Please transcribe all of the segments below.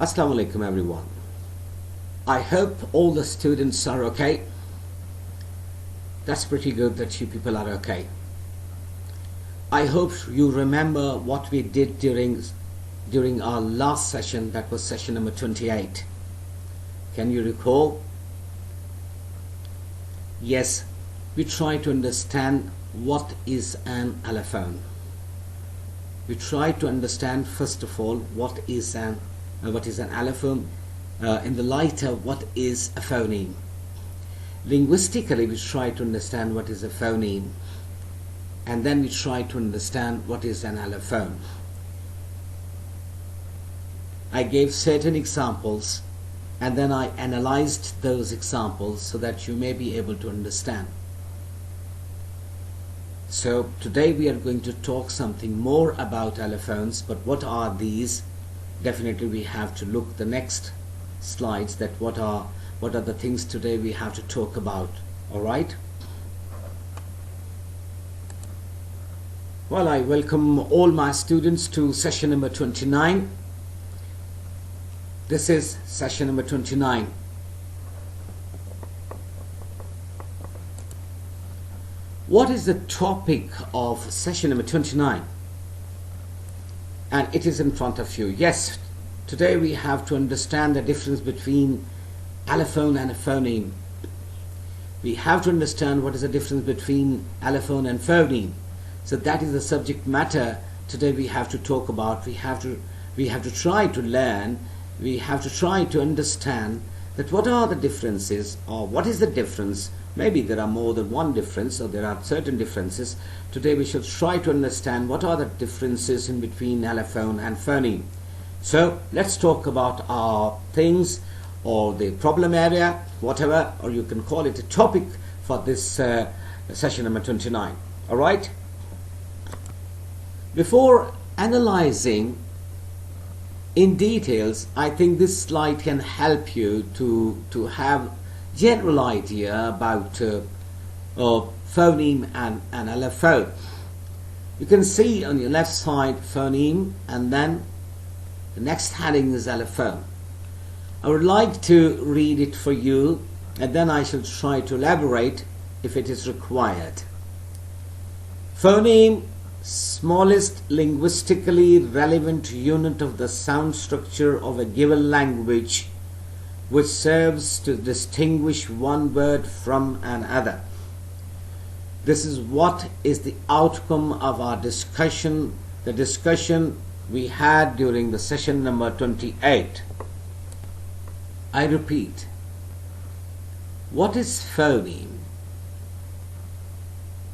Assalamu alaikum everyone. I hope all the students are okay. That's pretty good that you people are okay. I hope you remember what we did during our last session, that was session number 28. Can you recall? Yes, we try to understand what is an allophone. We try to understand first of all what is an allophone in the light of what is a phoneme. Linguistically, we try to understand what is a phoneme, and then we try to understand what is an allophone. I gave certain examples and then I analyzed those examples so that you may be able to understand. So today we are going to talk something more about allophones, but what are these? Definitely we have to look the next slides, that what are the things today we have to talk about. All right? Well, I welcome all my students to session number 29. This is session number 29. What is the topic of session number 29? And it is in front of you. Yes, today we have to understand the difference between allophone and a phoneme. We have to understand what is the difference between allophone and phoneme. So that is the subject matter today we have to talk about. We have to try to learn. We have to try to understand that what are the differences, or what is the difference. Maybe there are more than one difference, or there are certain differences. Today we should try to understand what are the differences in between allophone and phoneme. So let's talk about our things, or the problem area, whatever, or you can call it a topic for this session number 29. All right? Before analyzing in details, I think this slide can help you to have general idea about phoneme and allophone. You can see on your left side phoneme, and then the next heading is allophone. I would like to read it for you, and then I shall try to elaborate if it is required. Phoneme, smallest linguistically relevant unit of the sound structure of a given language, which serves to distinguish one word from another. This is what is the outcome of our discussion, the discussion we had during the session number 28. I repeat, what is phoneme?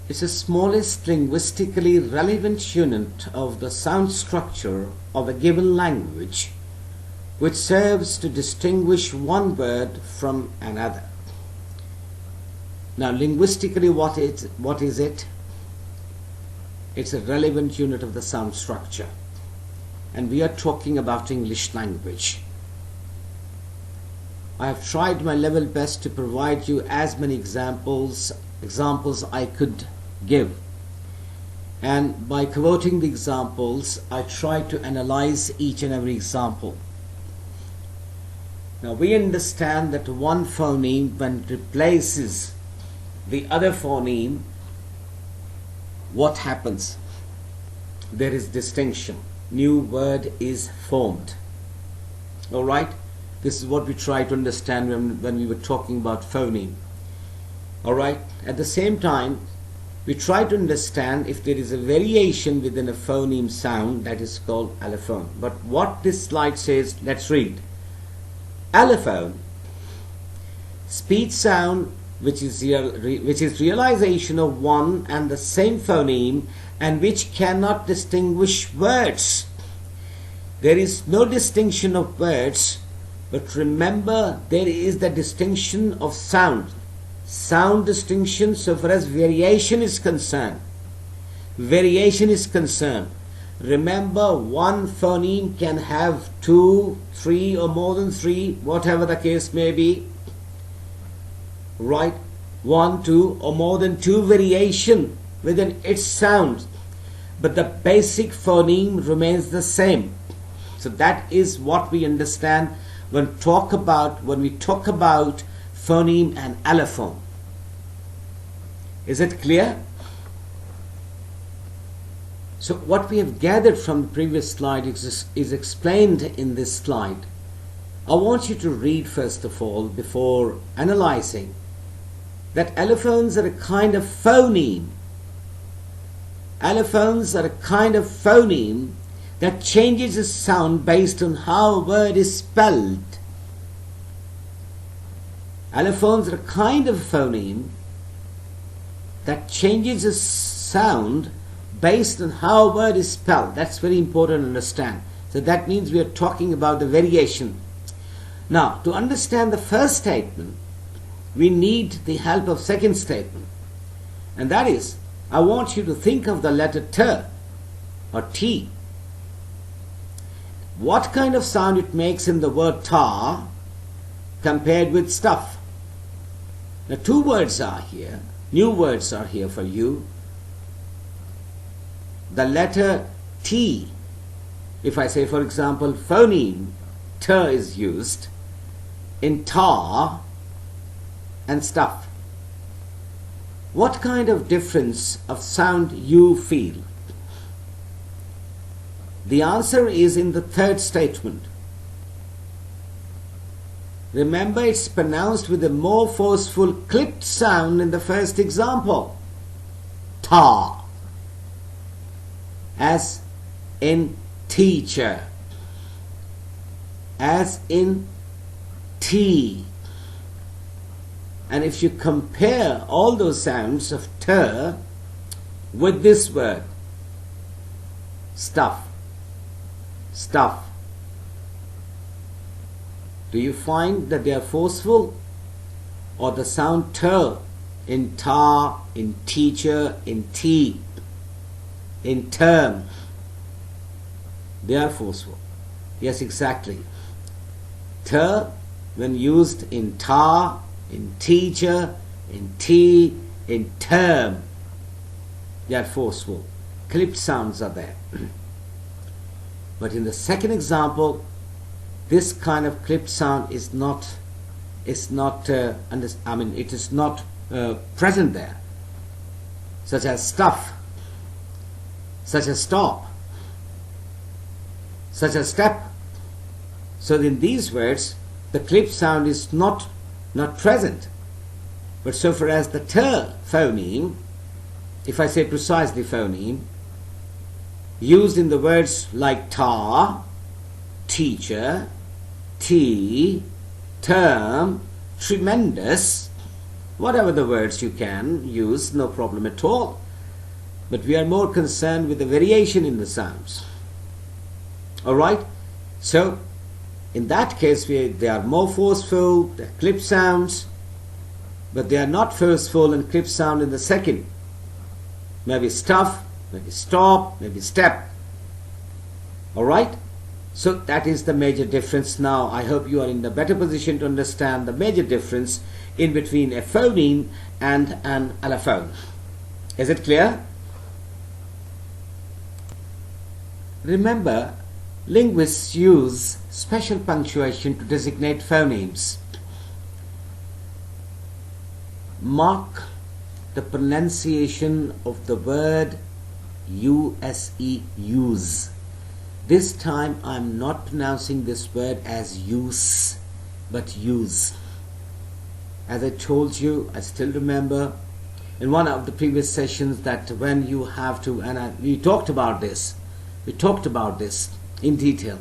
It's the smallest linguistically relevant unit of the sound structure of a given language, which serves to distinguish one word from another. Now, linguistically, what is it? It's a relevant unit of the sound structure, and we are talking about English language. I have tried my level best to provide you as many examples I could give, and by quoting the examples, I try to analyze each and every example. Now we understand that one phoneme, when it replaces the other phoneme, what happens? There is distinction. New word is formed. All right? This is what we try to understand when we were talking about phoneme. All right? At the same time, we try to understand if there is a variation within a phoneme sound, that is called allophone. But what this slide says, let's read. Allophone, speech sound which is realization of one and the same phoneme, and which cannot distinguish words. There is no distinction of words, but remember there is the distinction of sound. Sound distinction so far as variation is concerned. Remember, one phoneme can have 2, 3 or more than 3, whatever the case may be. Right? 1, 2 or more than 2 variation within its sound. But the basic phoneme remains the same. So that is what we understand when we talk about phoneme and allophone. Is it clear? So what we have gathered from the previous slide is explained in this slide. I want you to read first of all before analyzing that allophones are a kind of phoneme. Allophones are a kind of phoneme that changes its sound based on how a word is spelled. Allophones are a kind of phoneme that changes its sound based on how a word is spelled. That's very important to understand. So that means we are talking about the variation. Now, to understand the first statement, we need the help of second statement. And that is, I want you to think of the letter T or T. What kind of sound it makes in the word tar compared with stuff. Now, two words are here. New words are here for you. The letter T, if I say, for example, phoneme, T is used in tar and stuff. What kind of difference of sound you feel? The answer is in the third statement. Remember, it's pronounced with a more forceful clipped sound in the first example. Tar. As in teacher. As in tea. And if you compare all those sounds of T with this word, stuff, stuff, do you find that they are forceful? Or the sound T in tar, in teacher, in tea, in term, they are forceful? Yes, exactly. T, when used in tar, in teacher, in tea, in term, they are forceful. Clipped sounds are there. But in the second example, this kind of clipped sound is not present there. Such as stuff, such as stop, such as step. So in these words, the clipped sound is not present. But so far as the T phoneme, if I say precisely phoneme, used in the words like tar, teacher, tea, term, tremendous, whatever the words you can use, no problem at all. But we are more concerned with the variation in the sounds. Alright? So, in that case, they are more forceful, they're clip sounds, but they are not forceful and clip sound in the second. Maybe stuff, maybe stop, maybe step. Alright? So that is the major difference. Now I hope you are in the better position to understand the major difference in between a phoneme and an allophone. Is it clear? Remember, linguists use special punctuation to designate phonemes. Mark the pronunciation of the word use. This time I am not pronouncing this word as use, but use. As I told you, I still remember in one of the previous sessions that when you have to, and we talked about this in detail.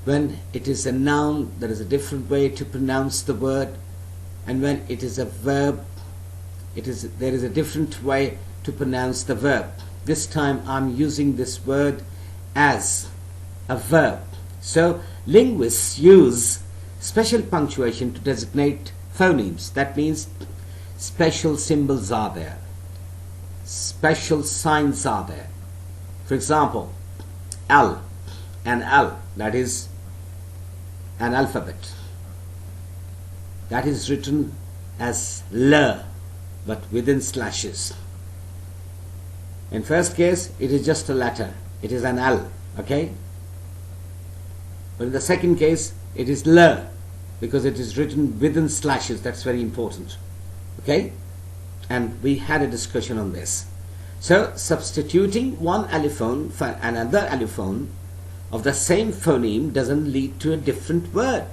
When it is a noun, there is a different way to pronounce the word, and when it is a verb, there is a different way to pronounce the verb. This time I'm using this word as a verb. So linguists use special punctuation to designate phonemes. That means special symbols are there, special signs are there. For example, L, that is an alphabet. That is written as L, but within slashes. In first case, it is just a letter. It is an L, okay? But in the second case, it is L, because it is written within slashes. That's very important. Okay? And we had a discussion on this. So, substituting one allophone for another allophone of the same phoneme doesn't lead to a different word.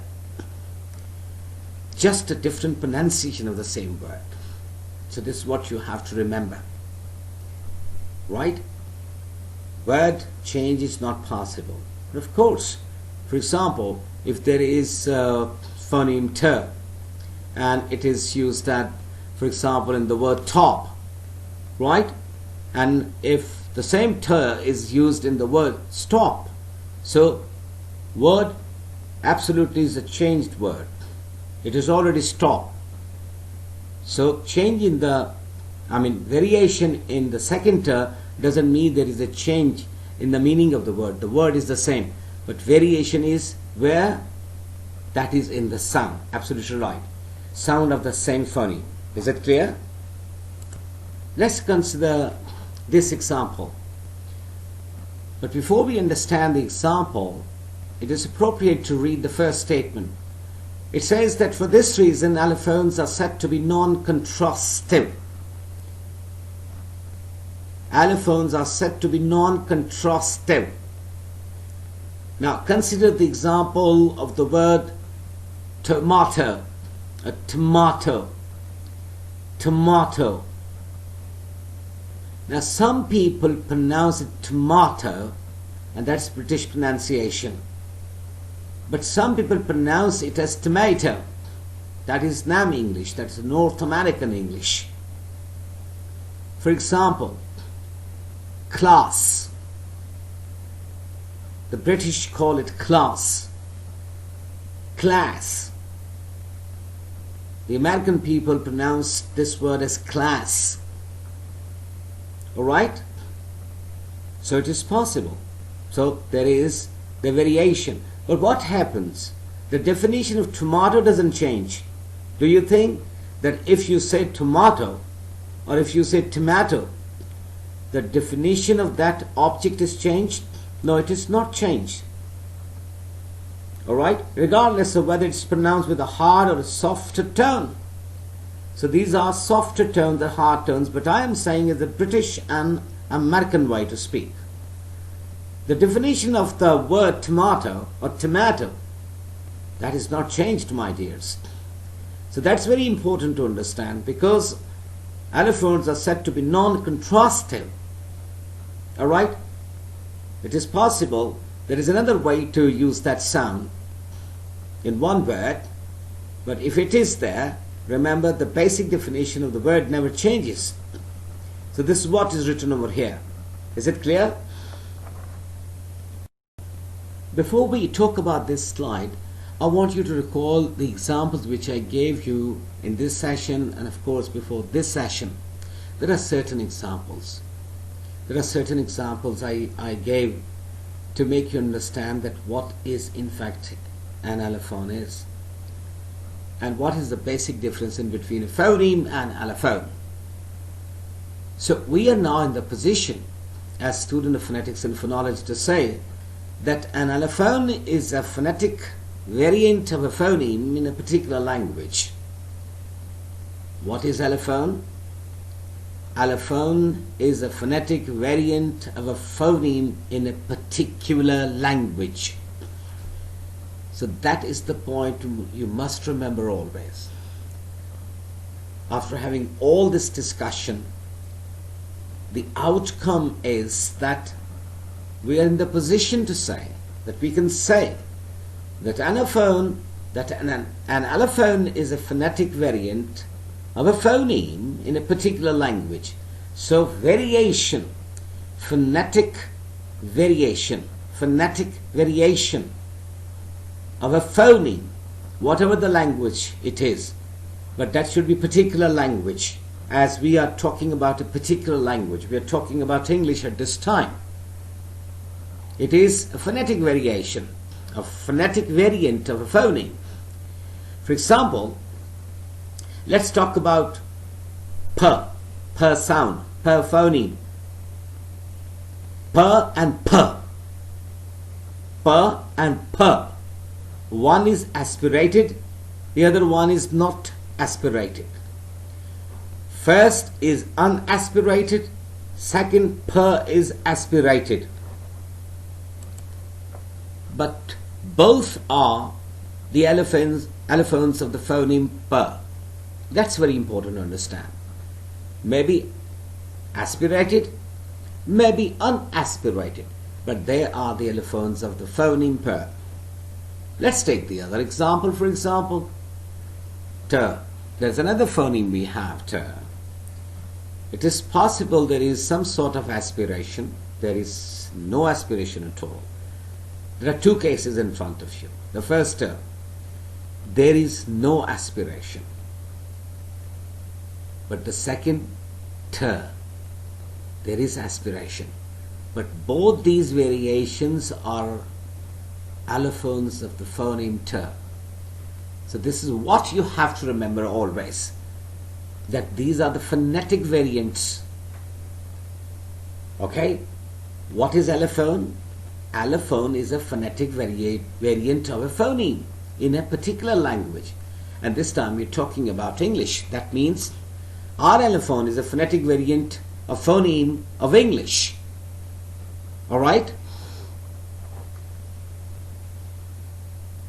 Just a different pronunciation of the same word. So this is what you have to remember. Right? Word change is not possible. But of course, for example, if there is phoneme T and it is used that, for example, in the word top, right? And if the same T is used in the word stop, so word absolutely is a changed word. It is already stop. So change in the, variation in the second T doesn't mean there is a change in the meaning of the word. The word is the same, but variation is where? That is in the sound. Absolutely right. Sound of the same phoneme. Is it clear? Let's consider this example. But before we understand the example, it is appropriate to read the first statement. It says that for this reason, allophones are said to be non-contrastive. Allophones are said to be non-contrastive. Now consider the example of the word tomato. A tomato. Tomato. Now some people pronounce it tomato, and that's British pronunciation. But some people pronounce it as tomato. That is NAM English, that's North American English. For example, class. The British call it class. Class. The American people pronounce this word as class. Alright? So it is possible. So there is the variation. But what happens? The definition of tomato doesn't change. Do you think that if you say tomato or if you say tomato, the definition of that object is changed? No, it is not changed. Alright? Regardless of whether it's pronounced with a hard or a softer tone. So these are softer tones or hard tones, but I am saying is the British and American way to speak. The definition of the word tomato or tomato, that is not changed, my dears. So that's very important to understand, because allophones are said to be non-contrastive. Alright? It is possible there is another way to use that sound in one word, but if it is there, remember the basic definition of the word never changes. So this is what is written over here. Is it clear? Before we talk about this slide, I want you to recall the examples which I gave you in this session and of course before this session. There are certain examples. There are certain examples I gave to make you understand that what is in fact an allophone is and what is the basic difference in between a phoneme and allophone. So we are now in the position as student of phonetics and phonology to say that an allophone is a phonetic variant of a phoneme in a particular language. What is allophone? Allophone is a phonetic variant of a phoneme in a particular language. So that is the point you must remember always. After having all this discussion, the outcome is that we are in the position to say that we can say that an allophone is a phonetic variant of a phoneme in a particular language. So variation, phonetic variation of a phoneme, whatever the language it is, but that should be particular language. As we are talking about a particular language, we are talking about English at this time. It is a phonetic variation, a phonetic variant of a phoneme. For example, let's talk about per sound, per phoneme. Per and per. Per and per. one is aspirated, the other one is not aspirated. First is unaspirated, second per is aspirated. But both are the allophones of the phoneme per. That's very important to understand. Maybe aspirated, maybe unaspirated, but they are the allophones of the phoneme per. Let's take the other example. For example, ter. There's another phoneme we have, ter. It is possible there is some sort of aspiration. There is no aspiration at all. There are two cases in front of you. The first ter, there is no aspiration. But the second ter, there is aspiration. But both these variations are allophones of the phoneme ter. So this is what you have to remember always, that these are the phonetic variants. Okay? What is allophone? Allophone is a phonetic variant of a phoneme in a particular language. And this time we're talking about English. That means our allophone is a phonetic variant of phoneme of English. Alright?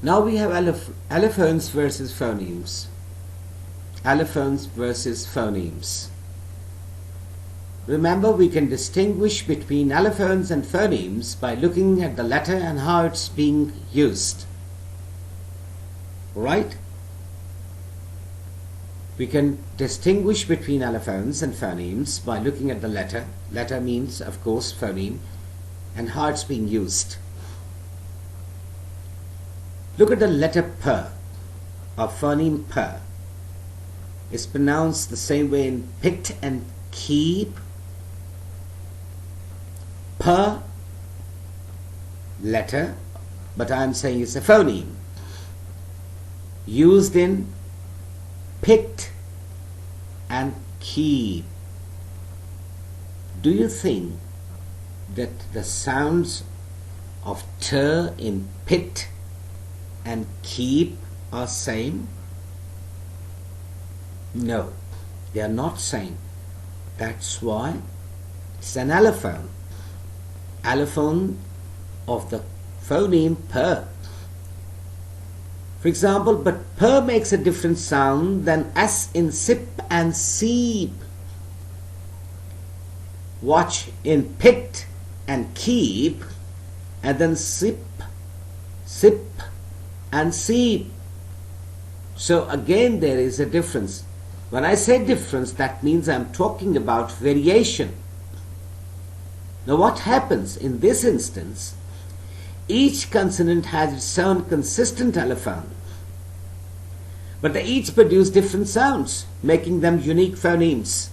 Now we have allophones versus phonemes. Allophones versus phonemes. Remember, we can distinguish between allophones and phonemes by looking at the letter and how it's being used. Right? We can distinguish between allophones and phonemes by looking at the letter. Letter means, of course, phoneme, and how it's being used. Look at the letter per, or phoneme per. It's pronounced the same way in pit and keep. Per letter, but I am saying it's a phoneme used in pit and keep. Do you think that the sounds of ter in pit and keep are same? No, they are not same. That's why it's an allophone. Allophone of the phoneme per. For example, but per makes a different sound than s in sip and seep. Watch in pit and keep, and then sip and seep. So again there is a difference. When I say difference, that means I'm talking about variation. Now what happens in this instance? Each consonant has its own consistent allophone, but they each produce different sounds, making them unique phonemes.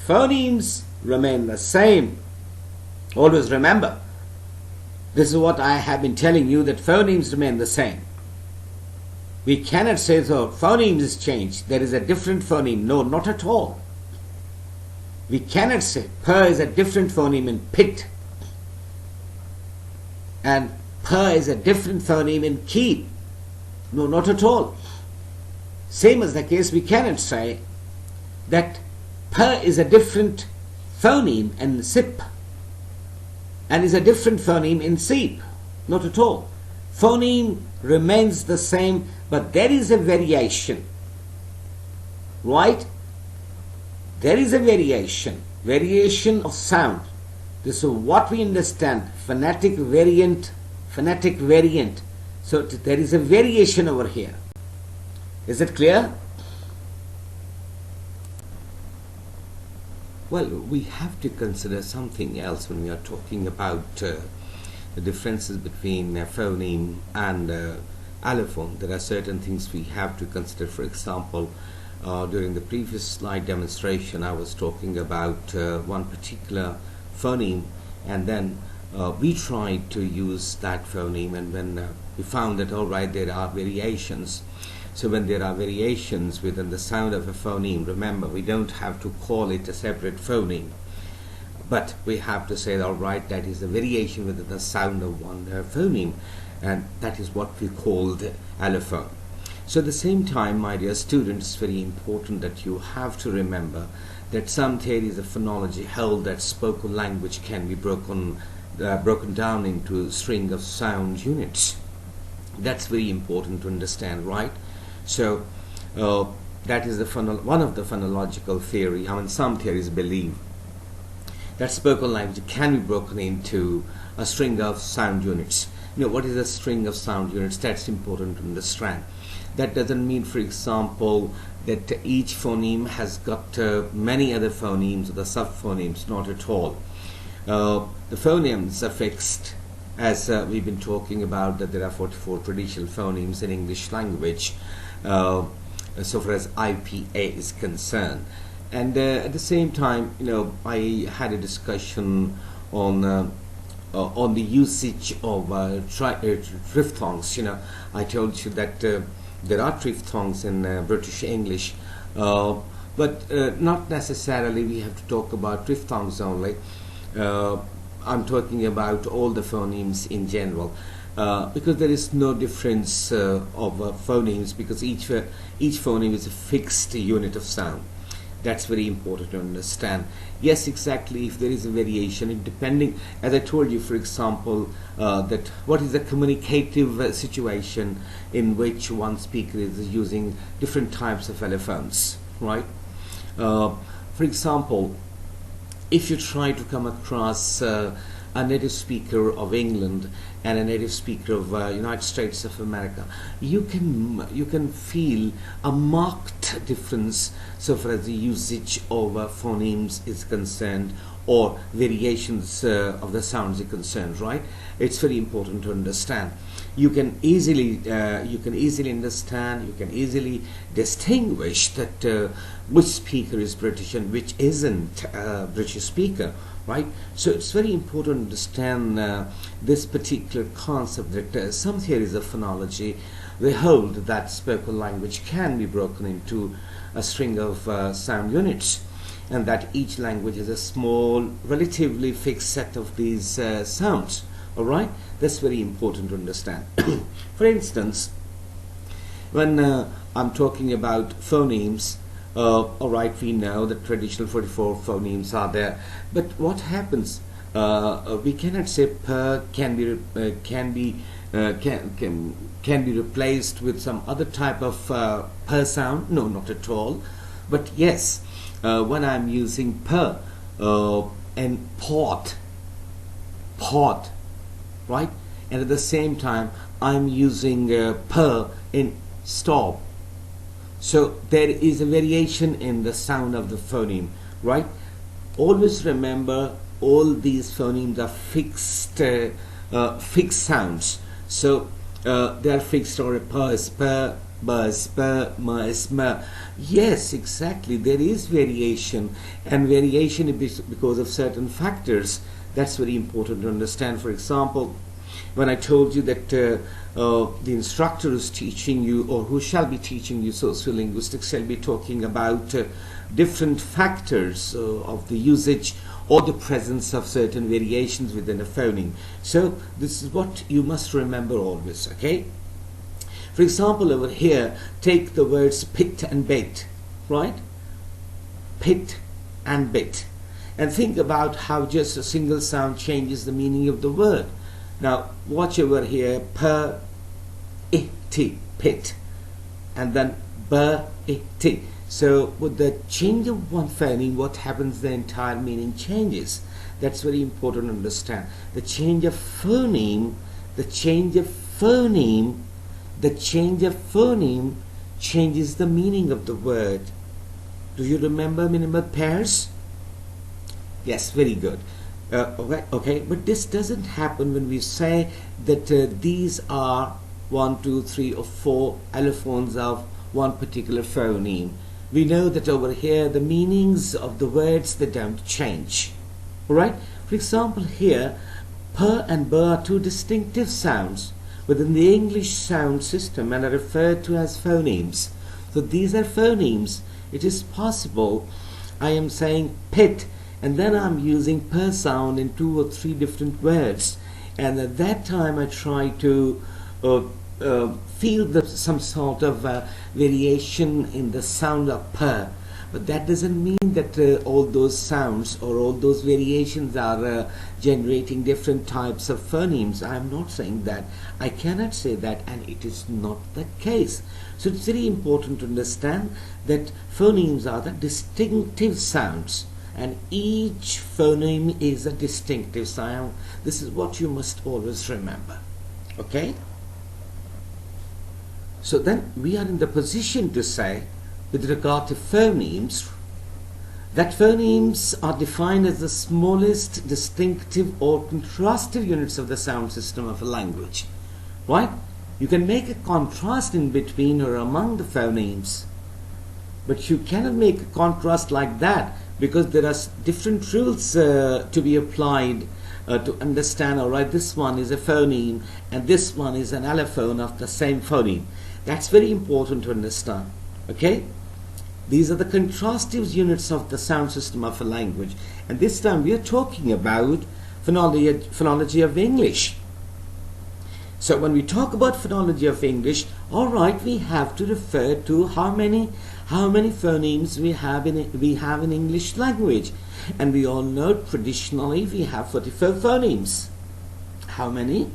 Phonemes remain the same. Always remember, this is what I have been telling you, that phonemes remain the same. We cannot say, so phonemes is changed, there is a different phoneme. No, not at all. We cannot say per is a different phoneme in pit and per is a different phoneme in keep. No, not at all. Same as the case, we cannot say that per is a different phoneme in sip and is a different phoneme in seep. Not at all. Phoneme remains the same, but there is a variation. Right? There is a variation of sound. This is what we understand, phonetic variant. So there is a variation over here. Is it clear? Well, we have to consider something else when we are talking about the differences between phoneme and allophone. There are certain things we have to consider. For example, during the previous slide demonstration, I was talking about one particular phoneme, and then we tried to use that phoneme, and when we found that all right, there are variations. So when there are variations within the sound of a phoneme, remember, we don't have to call it a separate phoneme, but we have to say, all right, that is a variation within the sound of one phoneme. and that is what we call the allophone. So at the same time, my dear students, it's very important that you have to remember that some theories of phonology hold that spoken language can be broken down into a string of sound units. That's very important to understand, right? So that is one of the phonological theory. I mean, some theories believe that spoken language can be broken into a string of sound units. You know, what is a string of sound units? That's important to understand. That doesn't mean, for example, that each phoneme has got many other phonemes or the subphonemes. Not at all. The phonemes are fixed, as we've been talking about, that there are 44 traditional phonemes in English language, so far as IPA is concerned. And at the same time, you know, I had a discussion on the usage of triphthongs. You know, I told you that there are triphthongs in British English, but not necessarily we have to talk about triphthongs only. I'm talking about all the phonemes in general, because there is no difference of phonemes, because each phoneme is a fixed unit of sound. That's very important to understand. Yes, exactly. If there is a variation, depending, as I told you, for example, that what is a communicative situation in which one speaker is using different types of allophones, right? For example, if you try to come across a native speaker of England and a native speaker of United States of America, you can feel a marked difference so far as the usage of phonemes is concerned, or variations of the sounds are concerned, right? It's very important to understand. You can easily understand, you can easily distinguish that which speaker is British and which isn't a British speaker, right? So it's very important to understand this particular concept, that some theories of phonology, they hold that spoken language can be broken into a string of sound units, and that each language has a small, relatively fixed set of these sounds. All right, that's very important to understand. For instance, when I'm talking about phonemes, all right, we know that traditional 44 phonemes are there, but what happens? We cannot say per can be replaced with some other type of per sound. No, not at all. But yes, when I'm using per and pot, right, and at the same time I'm using per in stop. So there is a variation in the sound of the phoneme, right? Always remember, all these phonemes are fixed sounds. So they are fixed, or per, buzz, per, mer. Yes, exactly. There is variation, and variation is because of certain factors. That's very important to understand. For example, when I told you that the instructor is teaching you, or who shall be teaching you sociolinguistics, shall be talking about different factors of the usage or the presence of certain variations within a phoneme. So this is what you must remember always, okay? For example, over here, take the words pit and bait, right? Pit and bit. And think about how just a single sound changes the meaning of the word. Now, watch over here, per, iti, pit, and then ber, iti. So, with the change of one phoneme, what happens? The entire meaning changes. That's very important to understand. The change of phoneme, changes the meaning of the word. Do you remember minimal pairs? Yes, very good. Okay, but this doesn't happen when we say that these are 1, 2, 3, or 4 allophones of one particular phoneme. We know that over here the meanings of the words, they don't change. Alright? For example, here per and ber are two distinctive sounds within the English sound system and are referred to as phonemes. So these are phonemes. It is possible I am saying pit, and then I'm using per sound in 2 or 3 different words, and at that time I try to feel some sort of variation in the sound of per. But that doesn't mean that all those sounds or all those variations are generating different types of phonemes. I am not saying that. I cannot say that, and it is not the case. So it's very important to understand that phonemes are the distinctive sounds, and each phoneme is a distinctive sound. This is what you must always remember. Okay? So then we are in the position to say, with regard to phonemes, that phonemes are defined as the smallest distinctive or contrastive units of the sound system of a language. Right? You can make a contrast in between or among the phonemes, but you cannot make a contrast like that, because there are different rules to be applied to understand, alright, this one is a phoneme and this one is an allophone of the same phoneme. That's very important to understand. Okay? These are the contrastive units of the sound system of a language. And this time we are talking about phonology of English. So when we talk about phonology of English, alright, we have to refer to how many phonemes we have in English language. And we all know traditionally we have 44 phonemes. How many?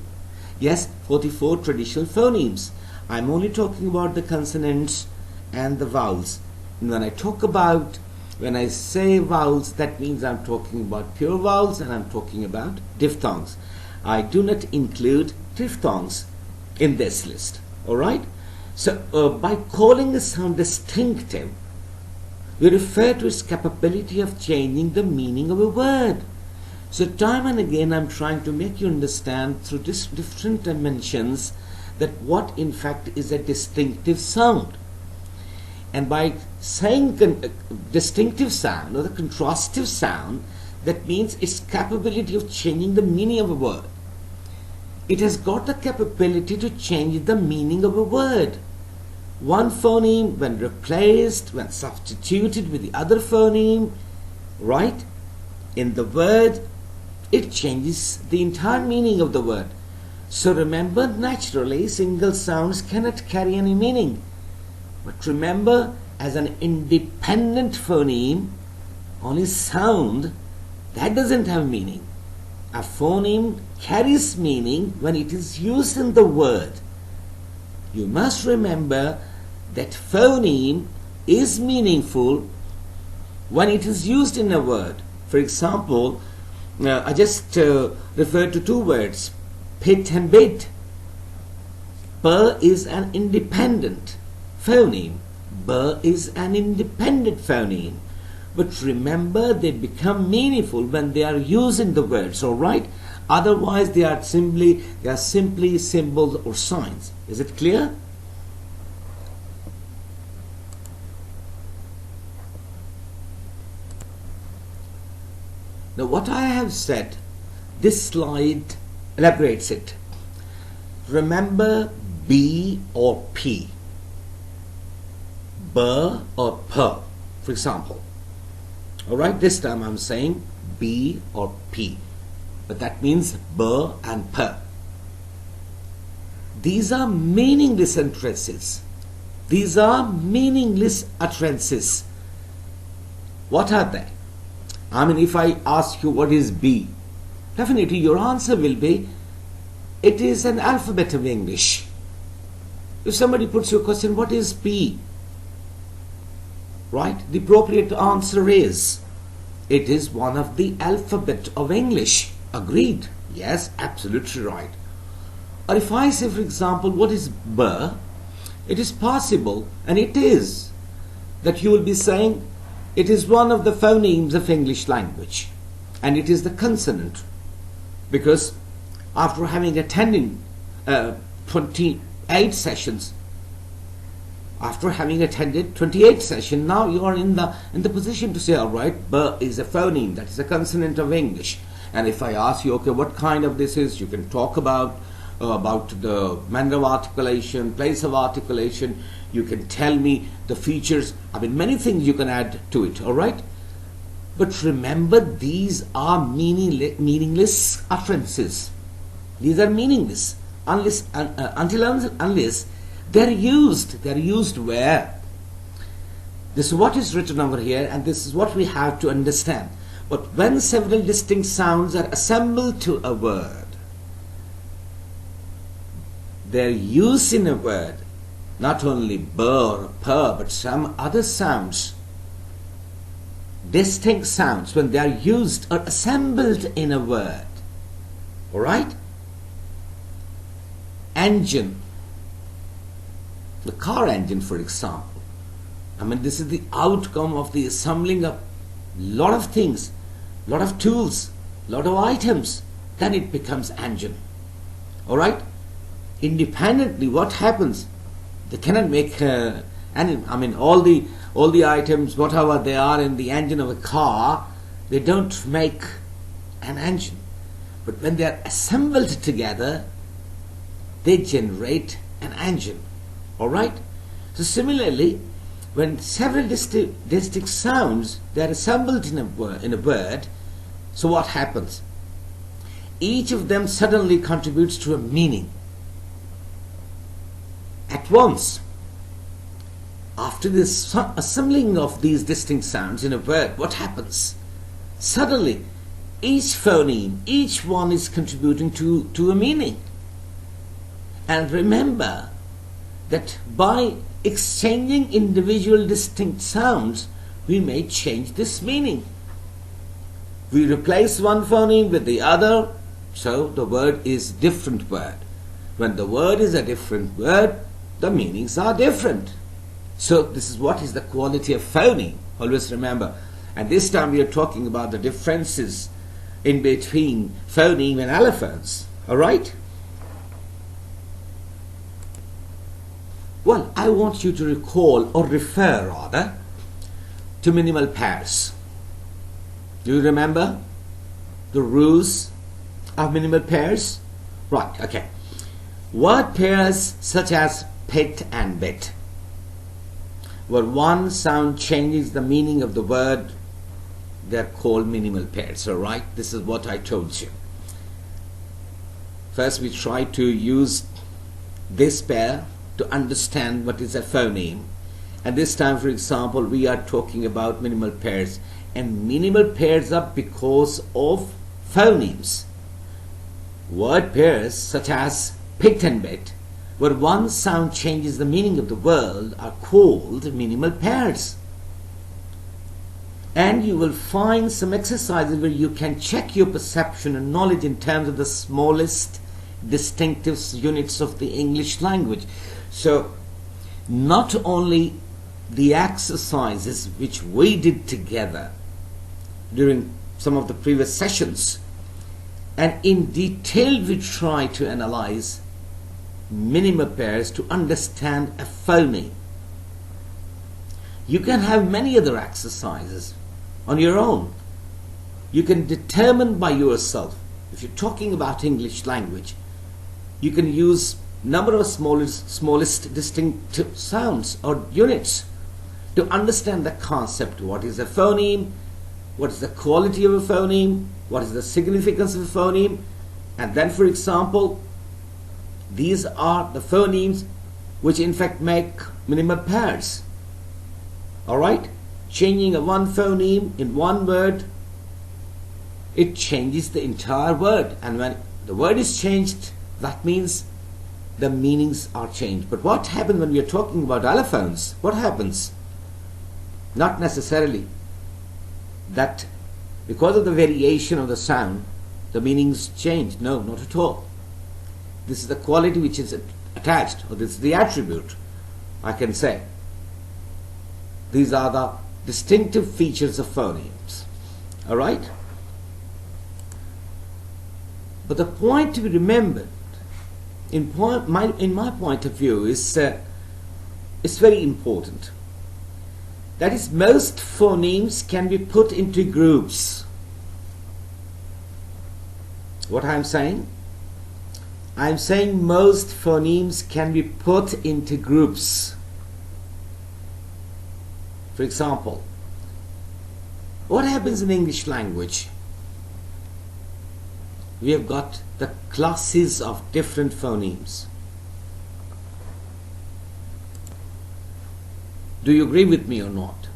Yes, 44 traditional phonemes. I'm only talking about the consonants and the vowels. And when I say vowels, that means I'm talking about pure vowels and I'm talking about diphthongs. I do not include diphthongs in this list. Alright? So by calling a sound distinctive, we refer to its capability of changing the meaning of a word. So time and again I'm trying to make you understand through different dimensions that what in fact is a distinctive sound. And by saying distinctive sound or the contrastive sound, that means its capability of changing the meaning of a word. It has got the capability to change the meaning of a word. One phoneme, when replaced, when substituted with the other phoneme, right, in the word, it changes the entire meaning of the word. So remember, naturally, single sounds cannot carry any meaning. But remember, as an independent phoneme, on its sound, that doesn't have meaning. A phoneme carries meaning when it is used in the word. You must remember that phoneme is meaningful when it is used in a word. For example, I just referred to two words, pit and bid. Per is an independent phoneme. Bur is an independent phoneme. But remember, they become meaningful when they are used in the words, alright? Otherwise, they are simply symbols or signs. Is it clear? Now, what I have said, this slide elaborates it. Remember B or P, Bur or Per, for example. Alright, this time I'm saying B or P, but that means Bur and Per. These are meaningless utterances. These are meaningless utterances. What are they? I mean, if I ask you what is B, definitely your answer will be, it is an alphabet of English. If somebody puts you a question, what is P? Right? The appropriate answer is, it is one of the alphabet of English. Agreed? Yes, absolutely right. Or if I say, for example, what is Bur? It is possible, and it is, that you will be saying, it is one of the phonemes of English language, and it is the consonant, because after having attended 28 sessions, now you are in the position to say, all right, Bur is a phoneme, that is a consonant of English. And if I ask you, okay, what kind of this is, you can talk about the manner of articulation, place of articulation. You can tell me the features. I mean, many things you can add to it, all right? But remember, these are meaningless utterances. These are meaningless. unless they're used where? This is what is written over here, and this is what we have to understand. But when several distinct sounds are assembled to a word, their use in a word, not only b or p, but some other sounds, distinct sounds, when they are used or assembled in a word. All right? Engine, the car engine, for example. I mean, this is the outcome of the assembling of lot of things, lot of tools, lot of items. Then it becomes engine. All right? Independently, what happens? They cannot make all the items, whatever they are in the engine of a car, they don't make an engine. But when they are assembled together, they generate an engine. All right? So similarly, when several distinct sounds, they are assembled in a word, so what happens? Each of them suddenly contributes to a meaning. At once, after this assembling of these distinct sounds in a word, what happens? Suddenly, each phoneme, each one is contributing to a meaning. And remember that by exchanging individual distinct sounds, we may change this meaning. We replace one phoneme with the other, so the word is different word. When the word is a different word, the meanings are different. So this is what is the quality of phoneme. Always remember. And this time we are talking about the differences in between phoneme and allophones. Alright? Well, I want you to recall, or refer rather, to minimal pairs. Do you remember the rules of minimal pairs? Right, okay. Word pairs such as pit and bit, where one sound changes the meaning of the word, they're called minimal pairs. Alright, this is what I told you. First we try to use this pair to understand what is a phoneme, and this time, for example, we are talking about minimal pairs, and minimal pairs are because of phonemes. Word pairs such as pit and bit, where one sound changes the meaning of the word, are called minimal pairs. And you will find some exercises where you can check your perception and knowledge in terms of the smallest distinctive units of the English language. So not only the exercises which we did together during some of the previous sessions, and in detail we try to analyze minimal pairs to understand a phoneme. You can have many other exercises on your own. You can determine by yourself. If you're talking about English language, you can use number of smallest distinct sounds or units to understand the concept. What is a phoneme? What is the quality of a phoneme? What is the significance of a phoneme? And then, for example, these are the phonemes which in fact make minimal pairs. Alright? Changing a one phoneme in one word, it changes the entire word. And when the word is changed, that means the meanings are changed. But what happens when we are talking about allophones? What happens? Not necessarily that because of the variation of the sound, the meanings change. No, not at all. This is the quality which is attached, or this is the attribute, I can say. These are the distinctive features of phonemes. Alright? But the point to be remembered, in my point of view, is very important. That is, most phonemes can be put into groups. What I am saying? I am saying most phonemes can be put into groups. For example, what happens in English language? we have got the classes of different phonemes. Do you agree with me or not?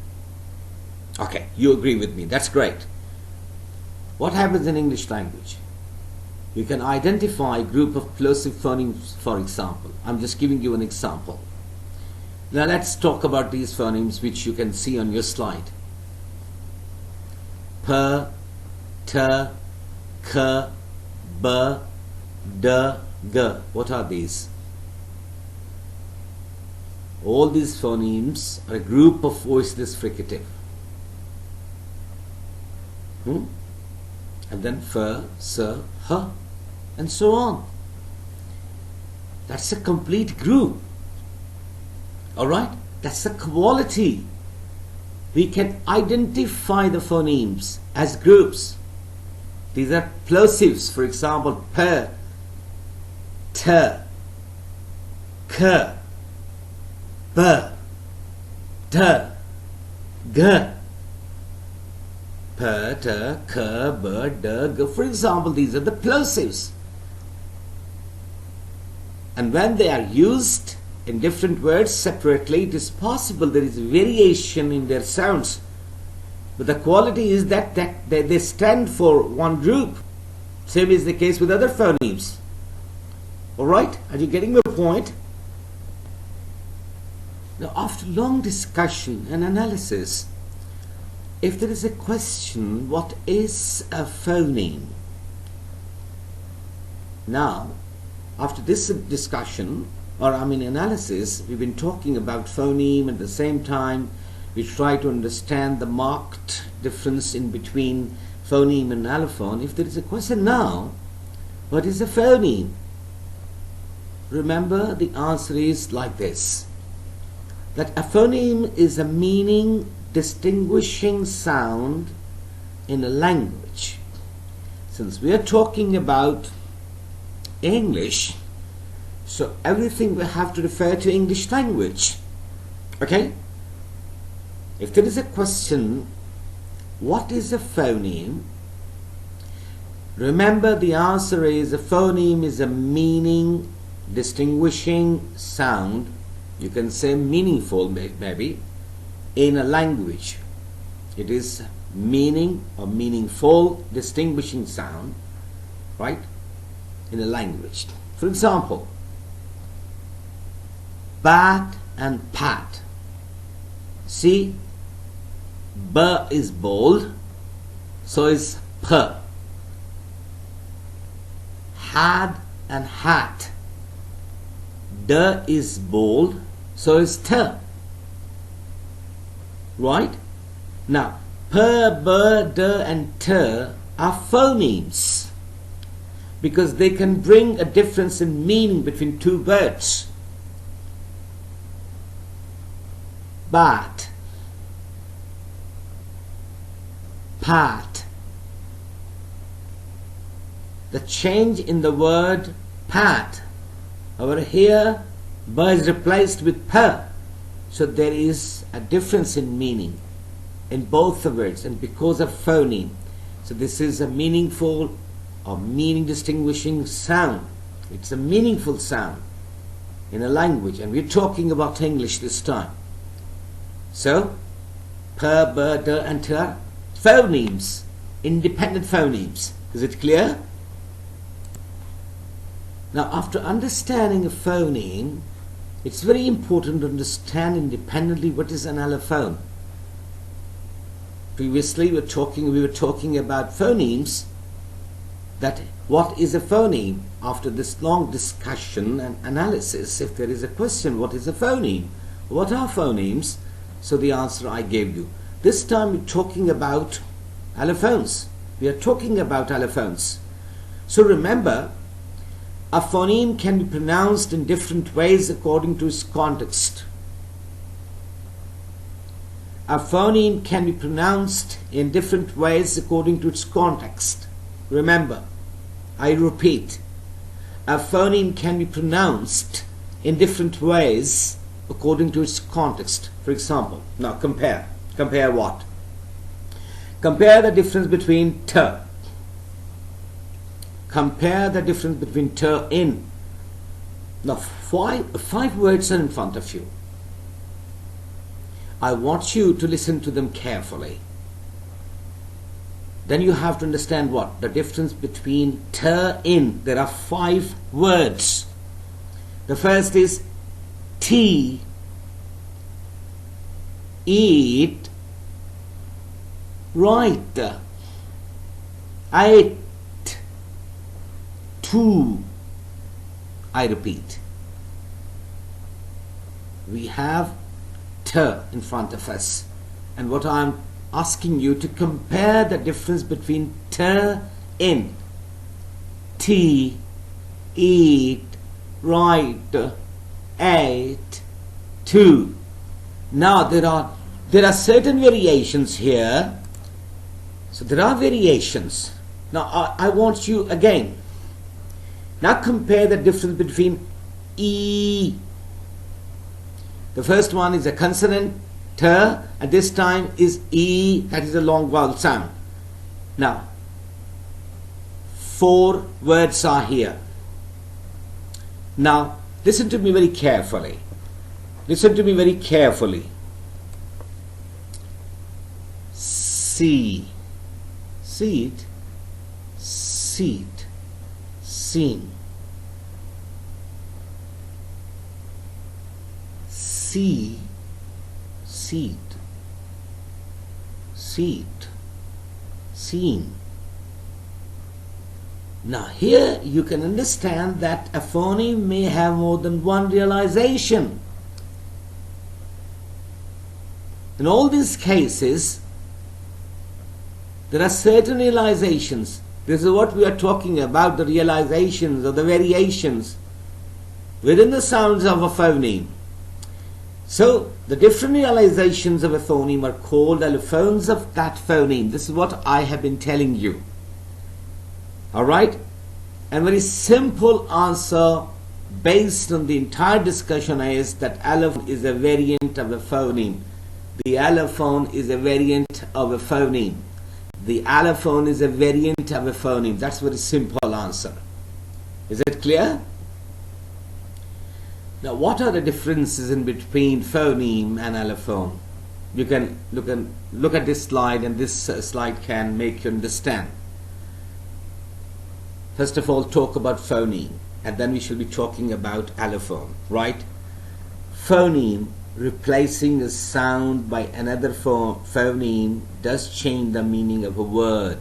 Okay, you agree with me. That's great. What happens in English language? You can identify a group of plosive phonemes, for example. I'm just giving you an example. Now let's talk about these phonemes which you can see on your slide. P, T, K, B, D, G. What are these? All these phonemes are a group of voiceless fricative. And then F, S, H, and so on. That's a complete group. Alright? That's the quality. We can identify the phonemes as groups. These are plosives. For example, P, T, K, B, D, G. P, T, K, B, D, G. For example, these are the plosives. And when they are used in different words separately, it is possible there is variation in their sounds. But the quality is that they stand for one group. Same is the case with other phonemes. Alright? Are you getting my point? Now, after long discussion and analysis, if there is a question, what is a phoneme? Now, after this discussion, analysis, we've been talking about phoneme. At the same time, we try to understand the marked difference in between phoneme and allophone. If there is a question now, what is a phoneme? Remember, the answer is like this. That a phoneme is a meaning distinguishing sound in a language. Since we are talking about English, so everything we have to refer to English language. Okay? If there is a question, what is a phoneme? Remember, the answer is a phoneme is a meaning distinguishing sound. You can say meaningful maybe in a language. It is meaning or meaningful distinguishing sound, right, in a language. For example, bat and pat. See, B is bold, so is P. Had and hat. D is bold, so is T. Right? Now, P, B, D and T are phonemes because they can bring a difference in meaning between two words. Bat, pat. The change in the word pat. Over here, B is replaced with P. So there is a difference in meaning in both the words, and because of phoneme. So this is a meaningful or meaning distinguishing sound. It's a meaningful sound in a language, and we're talking about English this time. So, P, B, D and T are phonemes, independent phonemes. Is it clear? Now, after understanding a phoneme, it's very important to understand independently what is an allophone. Previously, we were talking about phonemes. That what is a phoneme? After this long discussion and analysis, if there is a question, what is a phoneme? What are phonemes? So the answer I gave you. This time we're talking about allophones. We are talking about allophones. So remember, a phoneme can be pronounced in different ways according to its context. A phoneme can be pronounced in different ways according to its context. Remember, I repeat, a phoneme can be pronounced in different ways according to its context. For example, now compare. Compare what? Compare the difference between T. compare the difference between ter in. Now five words are in front of you. I want you to listen to them carefully. Then you have to understand what? The difference between ter in. There are 5 words. The first is tea, eat, write, ate, to. I repeat. We have ter in front of us. And what I'm asking you to compare the difference between ter in. Tea, eat, write, ate, to. Now there are certain variations here. So there are variations. Now I want you again. Now compare the difference between e. The first one is a consonant, ter, and this time is e, that is a long vowel sound. Now 4 words are here. Now listen to me very carefully. Listen to me very carefully. See, seat, seat, seen. See, seat, seat, seen. Now here you can understand that a phoneme may have more than one realization. In all these cases, there are certain realizations. This is what we are talking about, the realizations or the variations within the sounds of a phoneme. So the different realizations of a phoneme are called allophones of that phoneme. This is what I have been telling you. Alright? And very simple answer based on the entire discussion is that allophone is a variant of a phoneme. The allophone is a variant of a phoneme. The allophone is a variant of a phoneme. That's a very simple answer. Is it clear? Now what are the differences in between phoneme and allophone? You can look at this slide, and this slide can make you understand. First of all, talk about phoneme, and then we shall be talking about allophone, right? Phoneme, replacing a sound by another phoneme, does change the meaning of a word.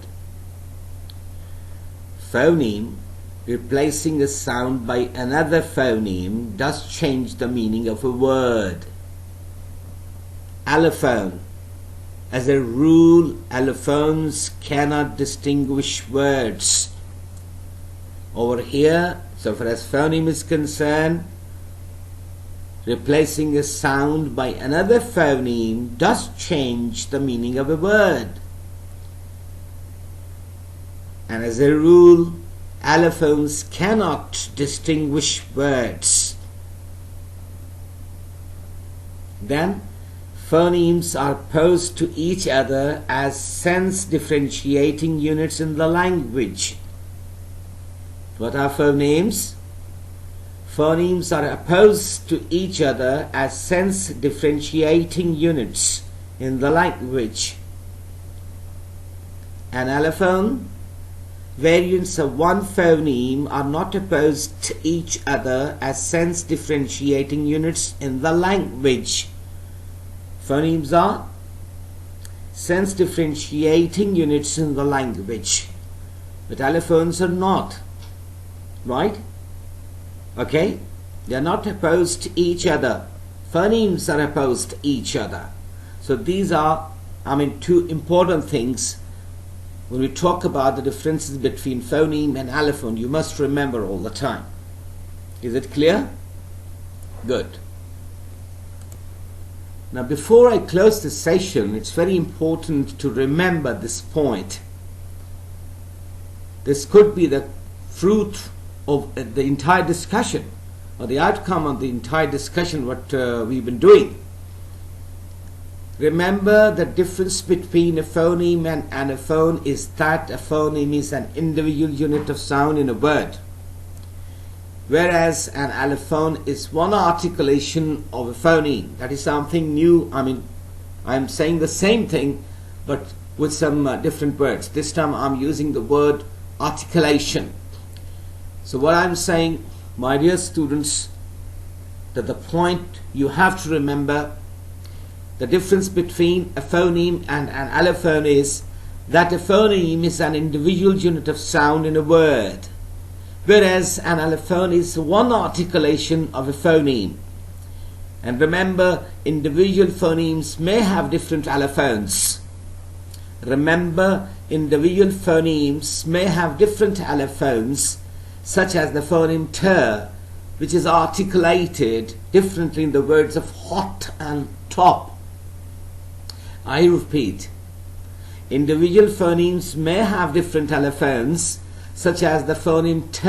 Phoneme, replacing a sound by another phoneme, does change the meaning of a word. Allophone, as a rule, allophones cannot distinguish words. Over here, so far as phoneme is concerned, replacing a sound by another phoneme does change the meaning of a word. And as a rule, allophones cannot distinguish words. Then, phonemes are opposed to each other as sense differentiating units in the language. What are phonemes? Phonemes are opposed to each other as sense differentiating units in the language. An allophone, variants of one phoneme, are not opposed to each other as sense differentiating units in the language. Phonemes are sense differentiating units in the language, but allophones are not. Right? Okay? They are not opposed to each other. Phonemes are opposed to each other. So these are, two important things when we talk about the differences between phoneme and allophone. You must remember all the time. Is it clear? Good. Now before I close this session, it's very important to remember this point. This could be the fruit of the entire discussion, or the outcome of the entire discussion what we've been doing. Remember, the difference between a phoneme and allophone is that a phoneme is an individual unit of sound in a word, whereas an allophone is one articulation of a phoneme. That is something new. I mean, I'm saying the same thing but with some different words. This time I'm using the word articulation. So what I'm saying, my dear students, that the point you have to remember, the difference between a phoneme and an allophone is that a phoneme is an individual unit of sound in a word, whereas an allophone is one articulation of a phoneme. And remember, individual phonemes may have different allophones. Remember, individual phonemes may have different allophones, such as the phoneme t, which is articulated differently in the words of hot and top. I repeat, individual phonemes may have different allophones, such as the phoneme t,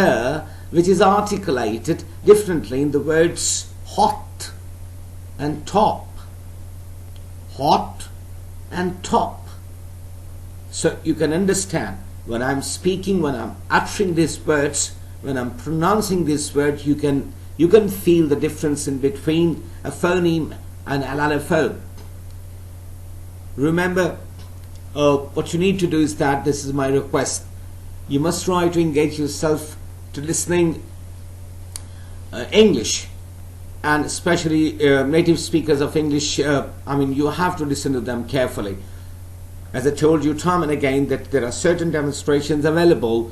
which is articulated differently in the words hot and top. Hot and top. So you can understand, when I'm speaking, when I'm uttering these words, when I'm pronouncing these words, you can feel the difference in between a phoneme and an allophone. Remember, what you need to do is that, this is my request, you must try to engage yourself to listening English, and especially native speakers of English. I mean, you have to listen to them carefully. As I told you time and again, that there are certain demonstrations available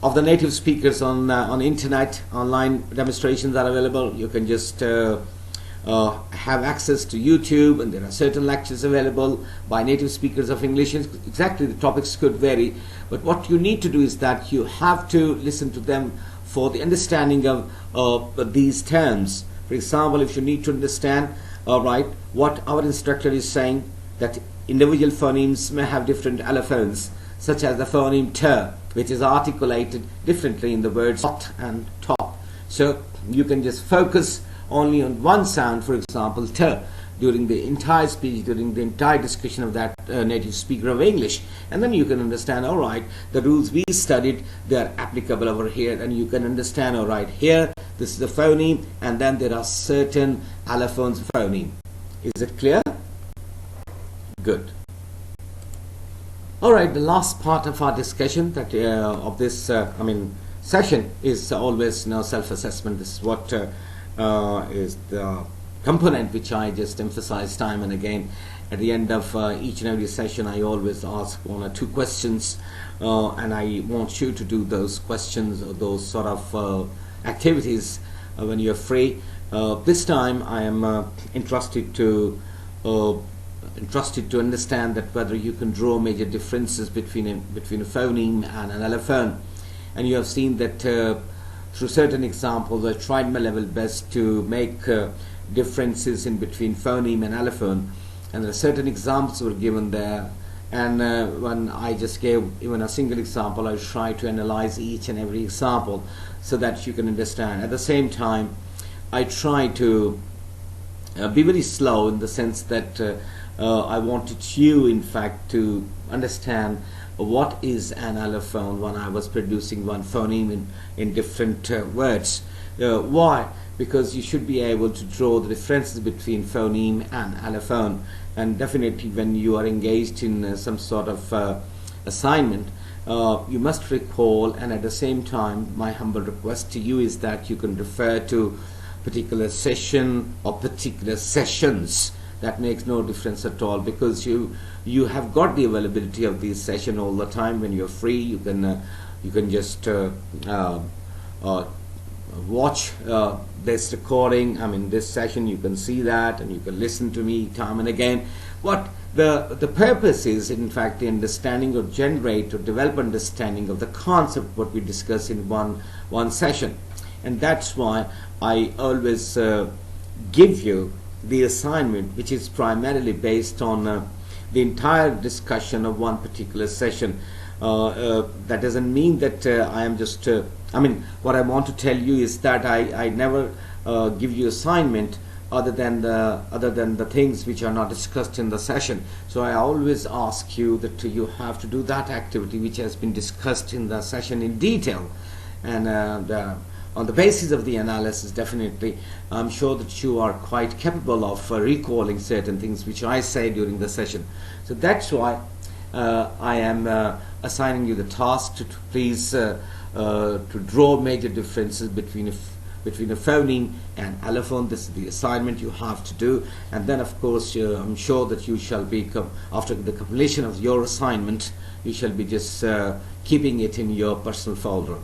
of the native speakers on internet. Online demonstrations are available. You can just have access to YouTube, and there are certain lectures available by native speakers of English. Exactly, the topics could vary, but what you need to do is that you have to listen to them for the understanding of these terms. For example, if you need to understand what our instructor is saying, that individual phonemes may have different allophones, such as the phoneme t, which is articulated differently in the words hot and top. So you can just focus only on one sound, for example t, during the entire speech, during the entire discussion of that native speaker of English, and then you can understand, all right, the rules we studied, they are applicable over here, and you can understand, all right, here this is the phoneme, and then there are certain allophones phoneme. Is it clear? Good. All right, the last part of our discussion that of this session is always self-assessment. This is what is the component which I just emphasize time and again. At the end of each and every session, I always ask one or two questions, and I want you to do those questions or those sort of activities when you're free. This time I am interested to understand that whether you can draw major differences between a phoneme and an allophone. And you have seen that through certain examples I tried my level best to make differences in between phoneme and allophone, and there are certain examples were given there, and when I just gave even a single example, I try to analyze each and every example so that you can understand. At the same time, I try to be very slow in the sense that I wanted you, in fact, to understand what is an allophone when I was producing one phoneme in different words. Why? Because you should be able to draw the differences between phoneme and allophone, and definitely when you are engaged in some sort of assignment, you must recall, and at the same time my humble request to you is that you can refer to particular session or particular sessions. That makes no difference at all, because you have got the availability of these sessions all the time. When you're free, you can just watch this recording, this session. You can see that, and you can listen to me time and again. What the purpose is, in fact, the understanding or generate or develop understanding of the concept what we discuss in one session. And that's why I always give you the assignment, which is primarily based on the entire discussion of one particular session. That doesn't mean that I am just what I want to tell you is that I never give you assignment other than the things which are not discussed in the session. So I always ask you that you have to do that activity which has been discussed in the session in detail, and on the basis of the analysis, definitely I'm sure that you are quite capable of recalling certain things which I say during the session. So that's why I am assigning you the task to please to draw major differences between a phoneme and allophone. This is the assignment you have to do, and then of course I'm sure that you shall be after the completion of your assignment, you shall be just keeping it in your personal folder.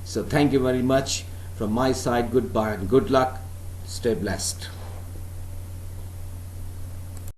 So thank you very much from my side. Goodbye and good luck. Stay blessed.